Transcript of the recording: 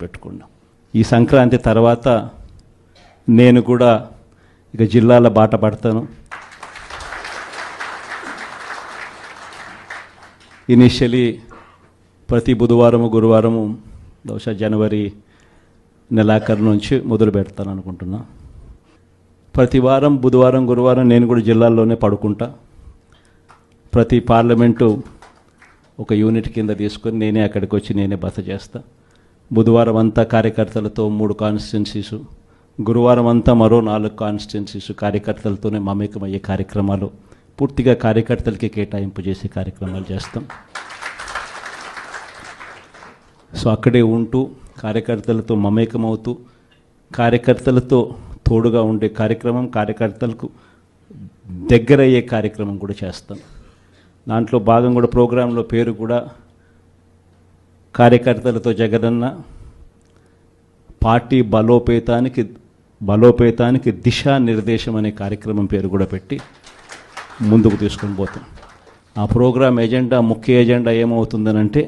పెట్టుకున్నాం. ఈ సంక్రాంతి తర్వాత నేను కూడా ఇక జిల్లాల బాట పడతాను. ఇనిషియలీ ప్రతి బుధవారము గురువారము బహుశా జనవరి నెలాఖరు నుంచి మొదలు పెడతాను అనుకుంటున్నా. ప్రతి వారం బుధవారం గురువారం నేను కూడా జిల్లాల్లోనే పడుకుంటా. ప్రతి పార్లమెంటు ఒక యూనిట్ కింద తీసుకొని నేనే అక్కడికి వచ్చి నేనే బస చేస్తా. బుధవారం అంతా కార్యకర్తలతో 3 కాన్స్టిట్యున్సీసు, గురువారం అంతా మరో 4 కాన్స్టిట్యున్సీసు కార్యకర్తలతోనే మమేకమయ్యే కార్యక్రమాలు, పూర్తిగా కార్యకర్తలకి కేటాయింపు చేసే కార్యక్రమాలు చేస్తాం. సో అక్కడే ఉంటూ కార్యకర్తలతో మమేకమవుతూ కార్యకర్తలతో తోడుగా ఉండే కార్యక్రమం, కార్యకర్తలకు దగ్గరయ్యే కార్యక్రమం కూడా చేస్తాం. దాంట్లో భాగం కూడా ప్రోగ్రాంలో పేరు కూడా కార్యకర్తలతో జగనన్న పార్టీ బలోపేతానికి దిశానిర్దేశం అనే కార్యక్రమం పేరు కూడా పెట్టి ముందుకు తీసుకొని పోతాం. ఆ ప్రోగ్రాం ఎజెండా, ముఖ్య ఎజెండా ఏమవుతుందనంటే